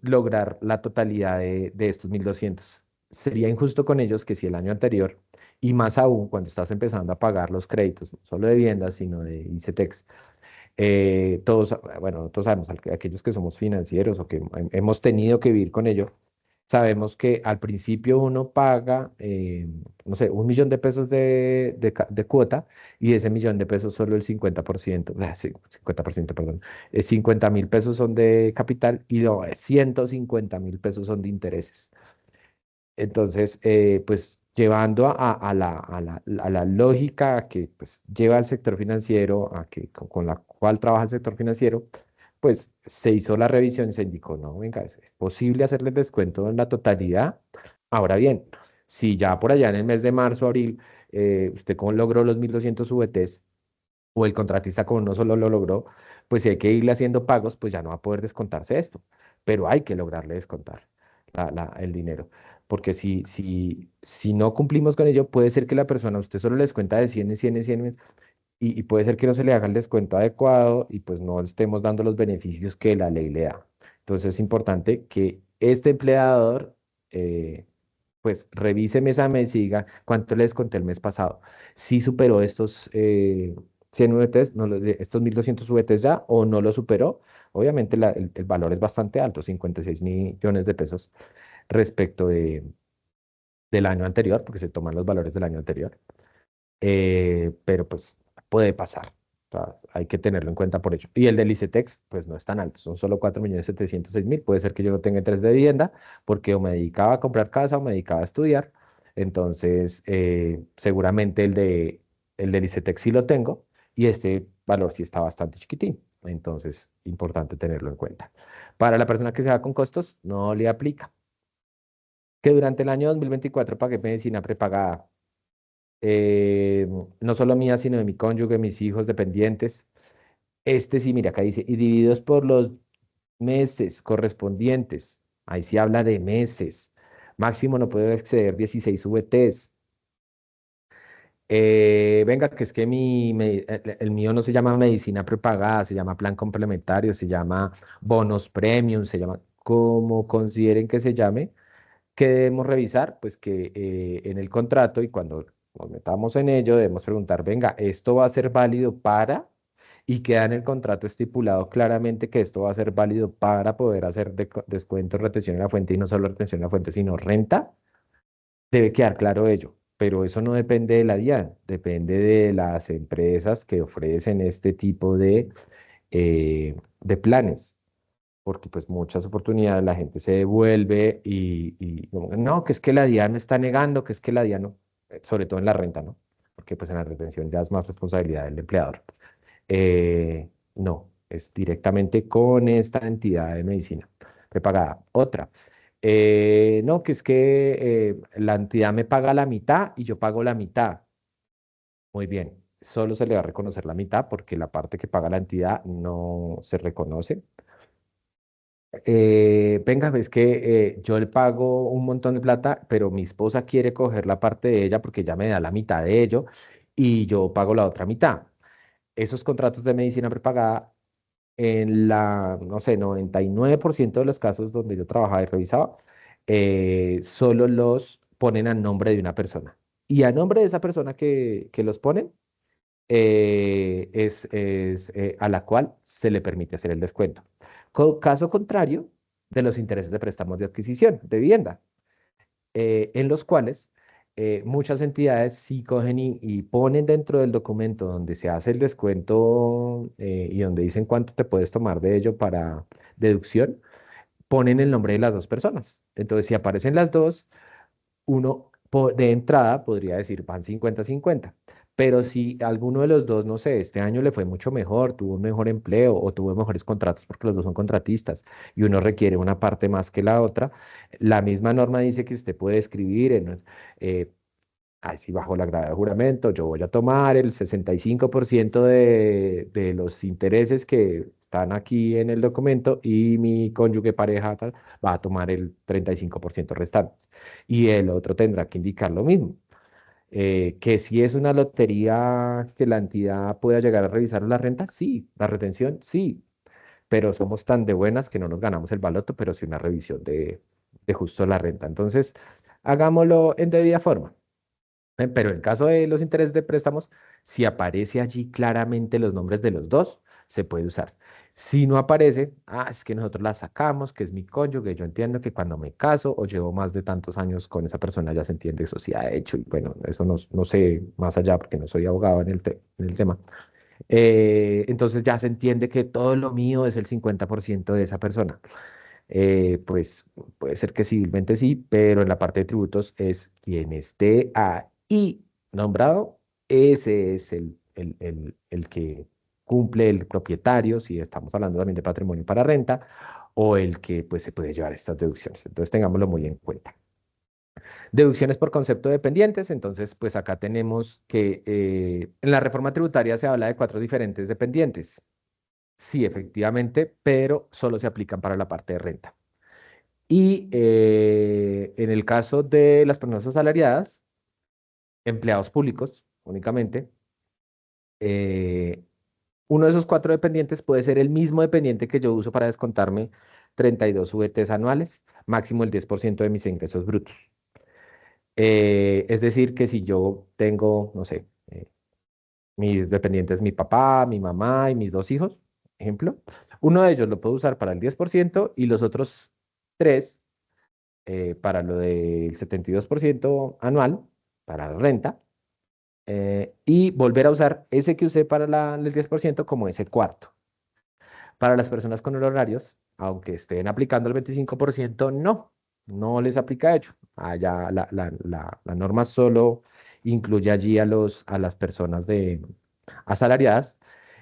lograr la totalidad de estos 1200. Sería injusto con ellos que si el año anterior, y más aún cuando estás empezando a pagar los créditos, no solo de viviendas, sino de ICETEX, todos, bueno, todos sabemos, aquellos que somos financieros o que hemos tenido que vivir con ello, sabemos que al principio uno paga, no sé, 1 millón de pesos de cuota y de ese 1 millón de pesos solo el 50%, sí, 50%, perdón, 50.000 pesos son de capital y 150.000 pesos son de intereses. Entonces, pues llevando a la lógica que pues, lleva al sector financiero, con la cual trabaja el sector financiero, pues se hizo la revisión y se indicó, no, venga, es posible hacerle descuento en la totalidad. Ahora bien, si ya por allá en el mes de marzo, abril, usted logró los 1200 VTs o el contratista como no solo lo logró, pues si hay que irle haciendo pagos, pues ya no va a poder descontarse esto, pero hay que lograrle descontar el dinero, porque si no cumplimos con ello, puede ser que la persona, a usted solo le descuenta de 100 en 100 en 100 y puede ser que no se le haga el descuento adecuado y pues no estemos dando los beneficios que la ley le da. Entonces es importante que este empleador pues revise mes a mes y diga cuánto le desconté el mes pasado. Si superó estos 100 VTs, estos 1200 VTs ya o no lo superó. Obviamente el valor es bastante alto, 56 millones de pesos respecto del año anterior, porque se toman los valores del año anterior. Pero pues puede pasar. O sea, hay que tenerlo en cuenta por ello. Y el del ICETEX, pues no es tan alto, son solo 4.706.000. Puede ser que yo no tenga interés de vivienda porque o me dedicaba a comprar casa o me dedicaba a estudiar. Entonces, seguramente el del ICETEX sí lo tengo y este valor sí está bastante chiquitín. Entonces, importante tenerlo en cuenta. Para la persona que se va con costos, no le aplica. Que durante el año 2024 pagué medicina prepagada eh, no solo mía, sino de mi cónyuge, mis hijos dependientes. Este sí, mira, acá dice, y divididos por los meses correspondientes. Ahí sí habla de meses. Máximo no puede exceder 16 VTs. Venga, que es que el mío no se llama medicina prepagada, se llama plan complementario, se llama bonos premium, se llama como consideren que se llame. ¿Qué debemos revisar? Pues que en el contrato y cuando nos metamos en ello debemos preguntar, venga, ¿esto va a ser válido para? Y queda en el contrato estipulado claramente que esto va a ser válido para poder hacer descuento, retención en la fuente y no solo retención en la fuente, sino renta. Debe quedar claro ello, pero eso no depende de la DIAN, depende de las empresas que ofrecen este tipo de planes porque pues muchas oportunidades la gente se devuelve y como que, no, que es que la DIAN me está negando, que es que la DIAN no, sobre todo en la renta, ¿no? Porque pues en la retención ya es más responsabilidad del empleador. No, es directamente con esta entidad de medicina prepagada. Otra, no, que es que la entidad me paga la mitad y yo pago la mitad. Muy bien. Solo se le va a reconocer la mitad porque la parte que paga la entidad no se reconoce. Venga, ves que yo le pago un montón de plata, pero mi esposa quiere coger la parte de ella porque ella me da la mitad de ello y yo pago la otra mitad. Esos contratos de medicina prepagada, en la, no sé, 99% de los casos donde yo trabajaba y revisaba, solo los ponen a nombre de una persona. Y a nombre de esa persona que los ponen, es a la cual se le permite hacer el descuento. Caso contrario de los intereses de préstamos de adquisición de vivienda, en los cuales muchas entidades sí cogen y ponen dentro del documento donde se hace el descuento y donde dicen cuánto te puedes tomar de ello para deducción, ponen el nombre de las dos personas. Entonces, si aparecen las dos, uno de entrada podría decir van 50-50. Pero si alguno de los dos, no sé, este año le fue mucho mejor, tuvo un mejor empleo o tuvo mejores contratos porque los dos son contratistas y uno requiere una parte más que la otra, la misma norma dice que usted puede escribir eh, ay, sí, bajo la grada de juramento, yo voy a tomar el 65% de los intereses que están aquí en el documento y mi cónyuge pareja tal, va a tomar el 35% restante. Y el otro tendrá que indicar lo mismo. Que si es una lotería que la entidad pueda llegar a revisar la renta, sí. La retención, sí. Pero somos tan de buenas que no nos ganamos el baloto, pero sí una revisión de justo la renta. Entonces, hagámoslo en debida forma. Pero en caso de los intereses de préstamos, si aparece allí claramente los nombres de los dos, se puede usar. Si no aparece, es que nosotros la sacamos, que es mi cónyuge, yo entiendo que cuando me caso o llevo más de tantos años con esa persona ya se entiende eso sí ha hecho y bueno, eso no sé más allá porque no soy abogado en el tema. Entonces ya se entiende que todo lo mío es el 50% de esa persona. Pues puede ser que civilmente sí, pero en la parte de tributos es quien esté ahí nombrado, ese es el que cumple el propietario, si estamos hablando también de patrimonio para renta, o el que pues se puede llevar estas deducciones. Entonces tengámoslo muy en cuenta. Deducciones por concepto de dependientes, entonces pues acá tenemos que en la reforma tributaria se habla de cuatro diferentes dependientes. Sí, efectivamente, pero solo se aplican para la parte de renta. Y en el caso de las personas asalariadas, empleados públicos únicamente, eh, uno de esos cuatro dependientes puede ser el mismo dependiente que yo uso para descontarme 32 VTs anuales, máximo el 10% de mis ingresos brutos. Es decir, que si yo tengo, no sé, mis dependientes, mi papá, mi mamá y mis dos hijos, ejemplo, uno de ellos lo puedo usar para el 10% y los otros tres para lo del 72% anual, para la renta, y volver a usar ese que usé para el 10% como ese cuarto. Para las personas con horarios, aunque estén aplicando el 25%, no les aplica ello. Allá la norma solo incluye allí a las personas asalariadas.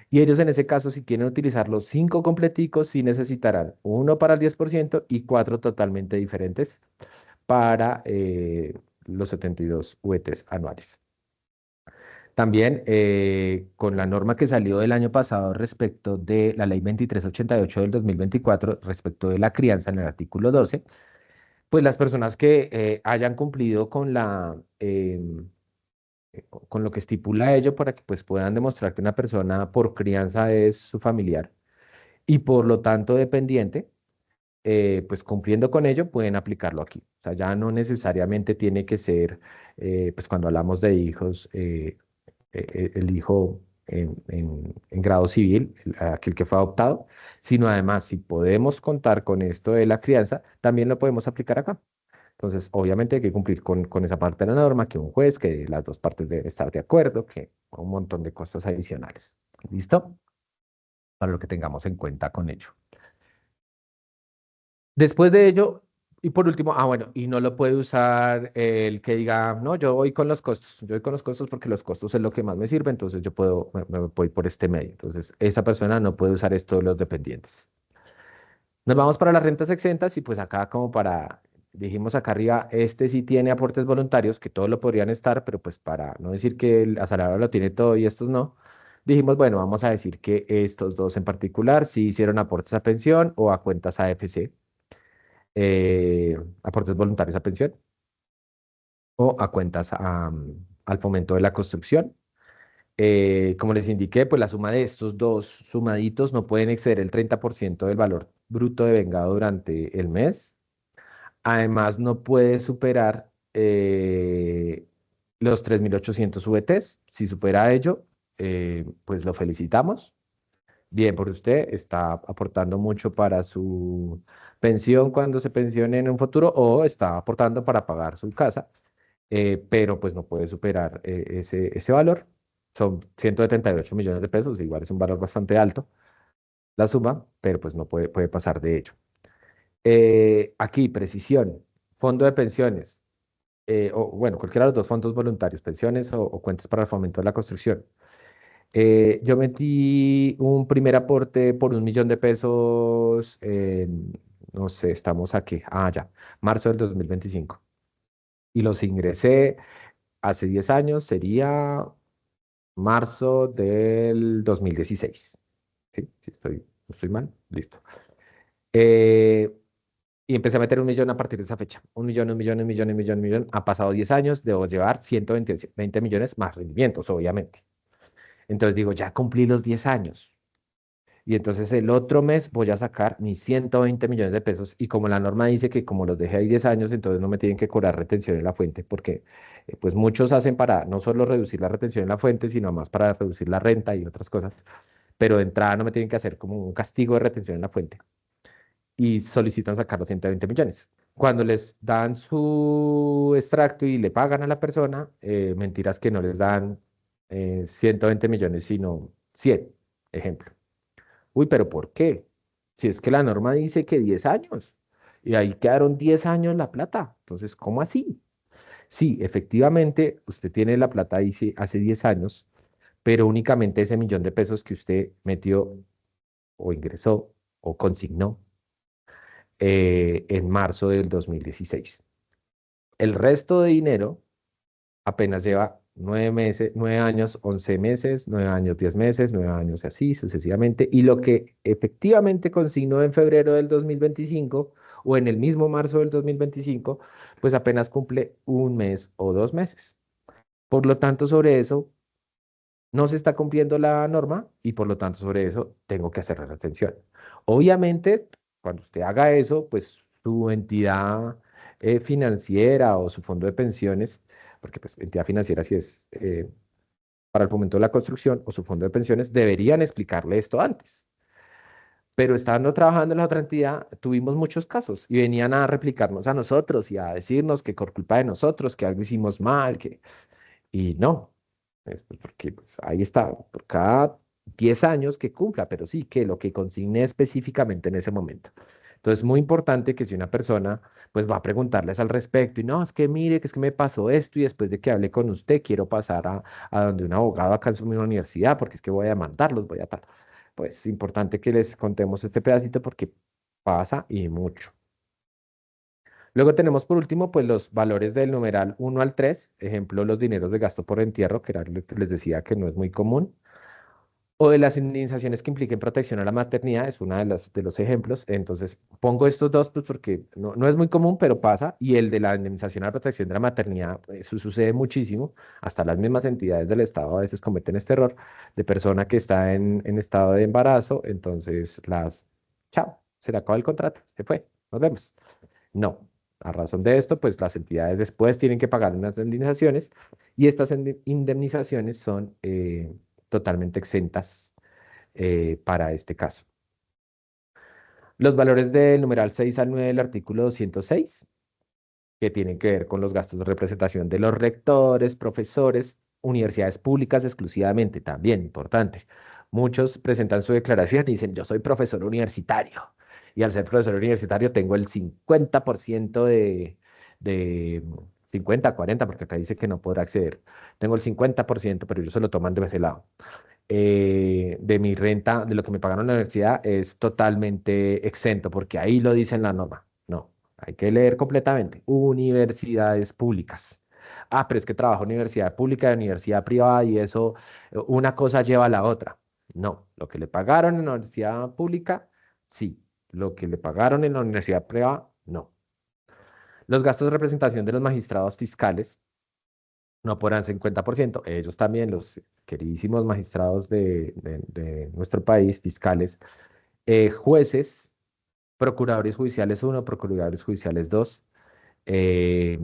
Y ellos en ese caso, si quieren utilizar los cinco completicos, sí necesitarán uno para el 10% y cuatro totalmente diferentes para los 72 VTs anuales. También con la norma que salió el año pasado respecto de la ley 2388 del 2024 respecto de la crianza en el artículo 12, pues las personas que hayan cumplido con lo que estipula ello para que pues puedan demostrar que una persona por crianza es su familiar y por lo tanto dependiente, pues cumpliendo con ello pueden aplicarlo aquí. O sea, ya no necesariamente tiene que ser, pues cuando hablamos de hijos, el hijo en grado civil, aquel que fue adoptado, sino además, si podemos contar con esto de la crianza, también lo podemos aplicar acá. Entonces, obviamente hay que cumplir con esa parte de la norma, que un juez, que las dos partes deben estar de acuerdo, que un montón de cosas adicionales. ¿Listo? Para lo que tengamos en cuenta con ello. Después de ello, y por último, bueno, y no lo puede usar el que diga, no, yo voy con los costos, yo voy con los costos porque los costos es lo que más me sirve, entonces yo me voy por este medio. Entonces, esa persona no puede usar esto de los dependientes. Nos vamos para las rentas exentas y pues acá como para dijimos acá arriba, este sí tiene aportes voluntarios, que todos lo podrían estar, pero pues para no decir que el asalariado lo tiene todo y estos no, dijimos, bueno, vamos a decir que estos dos en particular sí hicieron aportes a pensión o a cuentas AFC, aportes voluntarios a pensión o a cuentas al fomento de la construcción. Como les indiqué, pues la suma de estos dos sumaditos no pueden exceder el 30% del valor bruto de vengado durante el mes. Además, no puede superar los 3.800 VTs. Si supera ello, pues lo felicitamos. Bien por usted, está aportando mucho para su pensión cuando se pensione en un futuro o está aportando para pagar su casa, pero pues no puede superar ese valor. Son 178 millones de pesos, igual es un valor bastante alto la suma, pero pues no puede pasar de ello. Aquí, precisión, fondo de pensiones, o bueno, cualquiera de los dos fondos voluntarios, pensiones o cuentas para el fomento de la construcción. Yo metí un primer aporte por 1 millón de pesos no sé, estamos aquí, ya, marzo del 2025. Y los ingresé hace 10 años, sería marzo del 2016. ¿Sí? Si no estoy mal, listo. Eh, y empecé a meter 1 millón a partir de esa fecha. 1 millón, 1 millón, 1 millón, 1 millón, 1 millón. Han pasado 10 años, debo llevar 120 millones más rendimientos, obviamente. Entonces digo, ya cumplí los 10 años. Y entonces el otro mes voy a sacar mis 120 millones de pesos. Y como la norma dice que como los dejé ahí 10 años, entonces no me tienen que cobrar retención en la fuente, porque pues muchos hacen para no solo reducir la retención en la fuente, sino más para reducir la renta y otras cosas. Pero de entrada no me tienen que hacer como un castigo de retención en la fuente. Y solicitan sacar los 120 millones. Cuando les dan su extracto y le pagan a la persona, mentiras que no les dan 120 millones, sino 100, ejemplo. Uy, pero ¿por qué? Si es que la norma dice que 10 años y ahí quedaron 10 años la plata. Entonces, ¿cómo así? Sí, efectivamente, usted tiene la plata ahí hace 10 años, pero únicamente ese 1 millón de pesos que usted metió o ingresó o consignó en marzo del 2016. El resto de dinero apenas lleva 9 meses, 9 años, 11 meses, 9 años, 10 meses, 9 años, así sucesivamente. Y lo que efectivamente consignó en febrero del 2025 o en el mismo marzo del 2025, pues apenas cumple un mes o 2 meses. Por lo tanto, sobre eso no se está cumpliendo la norma y por lo tanto sobre eso tengo que hacer retención. Obviamente, cuando usted haga eso, pues su entidad financiera o su fondo de pensiones, porque pues entidad financiera sí es para el fomento de la construcción o su fondo de pensiones, deberían explicarle esto antes. Pero estando trabajando en la otra entidad, tuvimos muchos casos y venían a replicarnos a nosotros y a decirnos que por culpa de nosotros, que algo hicimos mal, que y no, pues, porque pues, ahí está, por cada 10 años que cumpla, pero sí que lo que consigne específicamente en ese momento. Entonces, es muy importante que si una persona pues va a preguntarles al respecto y no, es que mire, que es que me pasó esto y después de que hablé con usted quiero pasar a donde un abogado acá en su misma universidad porque es que voy a demandarlos, voy a tal. Pues es importante que les contemos este pedacito porque pasa y mucho. Luego tenemos por último, pues los valores del numeral 1 al 3, ejemplo, los dineros de gasto por entierro, que era lo que les decía que no es muy común, o de las indemnizaciones que impliquen protección a la maternidad, es una de los ejemplos. Entonces, pongo estos dos pues, porque no es muy común, pero pasa, y el de la indemnización a la protección de la maternidad, eso sucede muchísimo, hasta las mismas entidades del Estado a veces cometen este error de persona que está en estado de embarazo, entonces chao, se le acaba el contrato, se fue, nos vemos. No. A razón de esto, pues las entidades después tienen que pagar unas indemnizaciones y estas indemnizaciones son totalmente exentas para este caso. Los valores del numeral 6 al 9 del artículo 206, que tienen que ver con los gastos de representación de los rectores, profesores, universidades públicas exclusivamente, también importante. Muchos presentan su declaración y dicen, yo soy profesor universitario. Y al ser profesor universitario tengo el 50% de 50, 40, porque acá dice que no podrá acceder. Tengo el 50%, pero ellos se lo toman de ese lado. De mi renta, de lo que me pagaron en la universidad, es totalmente exento, porque ahí lo dice en la norma. No, hay que leer completamente. Universidades públicas. Ah, pero es que trabajo en universidad pública y universidad privada y eso, una cosa lleva a la otra. No, lo que le pagaron en la universidad pública, sí. Lo que le pagaron en la universidad privada, no. Los gastos de representación de los magistrados fiscales no podrán ser 50%. Ellos también, los queridísimos magistrados de nuestro país, fiscales, jueces, procuradores judiciales uno, procuradores judiciales 2, eh,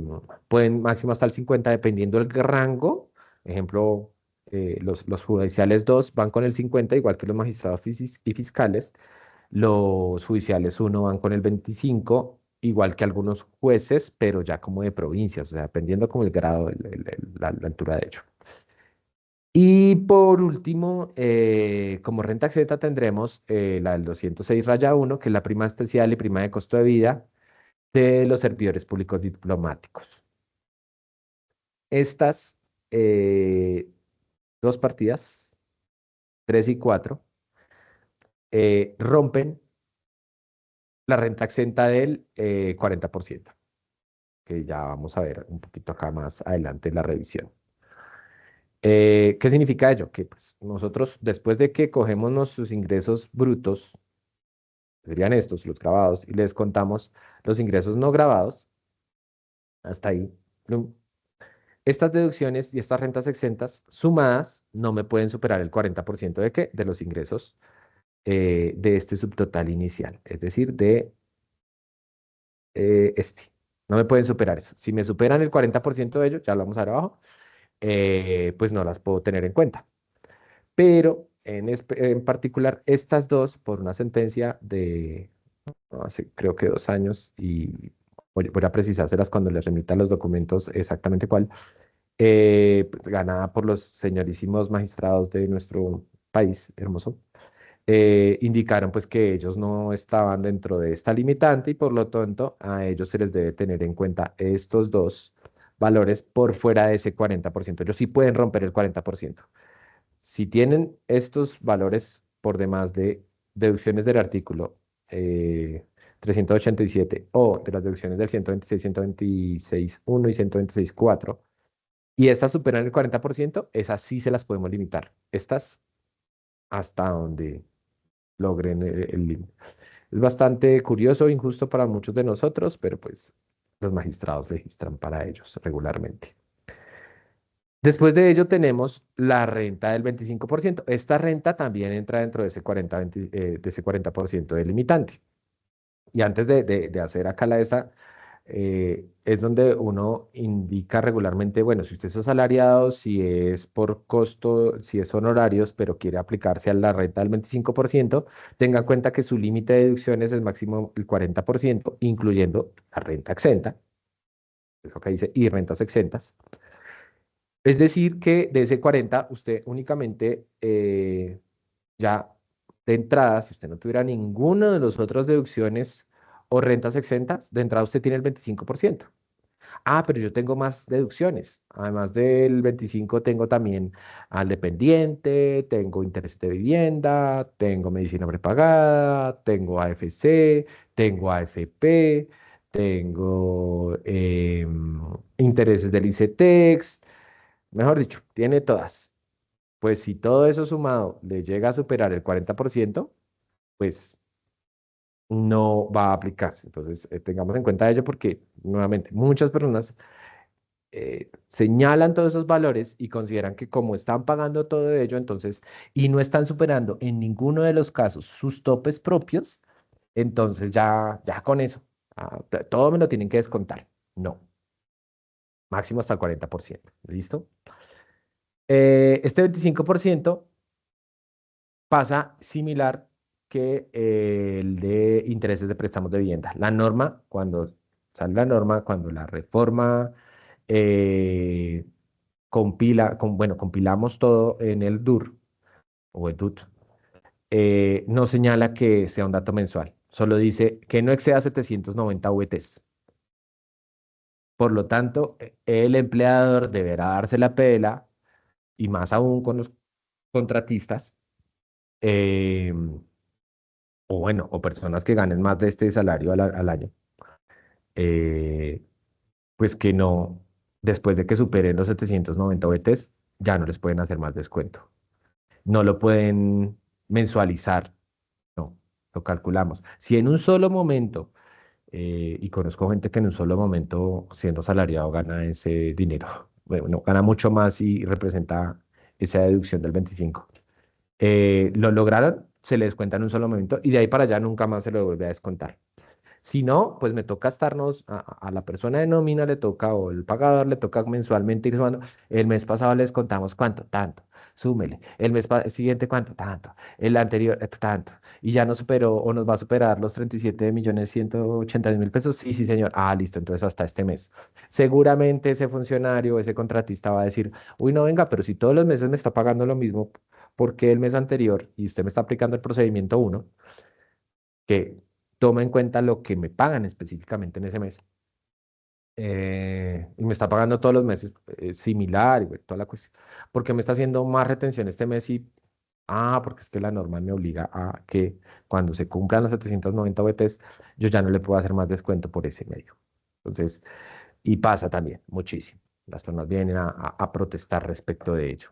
pueden máximo hasta el 50 dependiendo del rango. Ejemplo, los judiciales 2 van con el 50 igual que los magistrados y fiscales. Los judiciales uno van con el 25 igual que algunos jueces, pero ya como de provincias, o sea, dependiendo como el grado, la altura de ello. Y por último, como renta exenta tendremos la del 206 raya uno, que es la prima especial y prima de costo de vida de los servidores públicos diplomáticos. Estas eh, dos partidas, 3 y 4, rompen la renta exenta del 40%, que ya vamos a ver un poquito acá más adelante en la revisión. ¿Qué significa ello? Que pues, nosotros, después de que cogemos nuestros ingresos brutos, serían estos, los grabados, y les contamos los ingresos no grabados, hasta ahí. ¿No? Estas deducciones y estas rentas exentas sumadas no me pueden superar el 40% de qué? De los ingresos de este subtotal inicial, es decir, de este. No me pueden superar eso. Si me superan el 40% de ello, ya lo vamos a ver abajo, pues no las puedo tener en cuenta. Pero en particular estas dos, por una sentencia de no, hace creo que 2 años, y voy a precisárselas cuando les remita los documentos exactamente cuál, pues, ganada por los señorísimos magistrados de nuestro país hermoso, indicaron pues que ellos no estaban dentro de esta limitante y por lo tanto a ellos se les debe tener en cuenta estos dos valores por fuera de ese 40%. Ellos sí pueden romper el 40%. Si tienen estos valores por demás de deducciones del artículo 387 o de las deducciones del 126, 126.1 y 126.4, y estas superan el 40%, esas sí se las podemos limitar. Estas hasta donde logren el límite. Es bastante curioso e injusto para muchos de nosotros, pero pues los magistrados registran para ellos regularmente. Después de ello tenemos la renta del 25%. Esta renta también entra dentro de ese 40% de limitante. Y antes de hacer acá la esta, es donde uno indica regularmente, bueno, si usted es asalariado, si es por costo, si es honorarios, pero quiere aplicarse a la renta del 25%, tenga en cuenta que su límite de deducciones es máximo el 40%, incluyendo la renta exenta, es lo que dice, y rentas exentas. Es decir, que de ese 40, usted únicamente ya de entrada, si usted no tuviera ninguna de las otras deducciones o rentas exentas, de entrada usted tiene el 25%. Ah, pero yo tengo más deducciones. Además del 25, tengo también al dependiente, tengo interés de vivienda, tengo medicina prepagada, tengo AFC, tengo AFP, tengo intereses del ICETEX. Mejor dicho, tiene todas. Pues si todo eso sumado le llega a superar el 40%, pues no va a aplicarse. Entonces, tengamos en cuenta ello porque, nuevamente, muchas personas señalan todos esos valores y consideran que como están pagando todo ello, entonces, y no están superando en ninguno de los casos sus topes propios, entonces ya con eso, todo me lo tienen que descontar. No, máximo hasta el 40%. ¿Listo? Este 25% pasa similar que el de intereses de préstamos de vivienda. La norma, cuando sale la norma, cuando la reforma eh, bueno, compilamos todo en el DUR o el DUT, no señala que sea un dato mensual, solo dice que no exceda 790 VTs. Por lo tanto, el empleador deberá darse la pela, y más aún con los contratistas, o bueno, o personas que ganen más de este salario al año, eh, pues que no, después de que superen los 790 VTs, ya no les pueden hacer más descuento. No lo pueden mensualizar, no, lo calculamos. Si en un solo momento, y conozco gente que en un solo momento, siendo asalariado, gana ese dinero, bueno, gana mucho más y representa esa deducción del 25. Lo lograron, se le descuenta en un solo momento y de ahí para allá nunca más se lo vuelve a descontar. Si no, pues me toca estarnos, a la persona de nómina le toca, o el pagador le toca mensualmente ir sumando. El mes pasado les contamos cuánto, tanto, súmele. El mes siguiente cuánto, tanto. El anterior, tanto. Y ya nos superó o nos va a superar los 37.180.000 pesos. Sí, sí, señor. Ah, listo, entonces hasta este mes. Seguramente ese funcionario, ese contratista va a decir, uy, no, venga, pero si todos los meses me está pagando lo mismo, ¿por qué el mes anterior y usted me está aplicando el procedimiento uno, que toma en cuenta lo que me pagan específicamente en ese mes, y me está pagando todos los meses similar y bueno, toda la cuestión? ¿Por qué me está haciendo más retención este mes? Porque es que la norma me obliga a que cuando se cumplan los 790 VTs, yo ya no le puedo hacer más descuento por ese medio. Entonces, y pasa también muchísimo. Las personas vienen a protestar respecto de ello.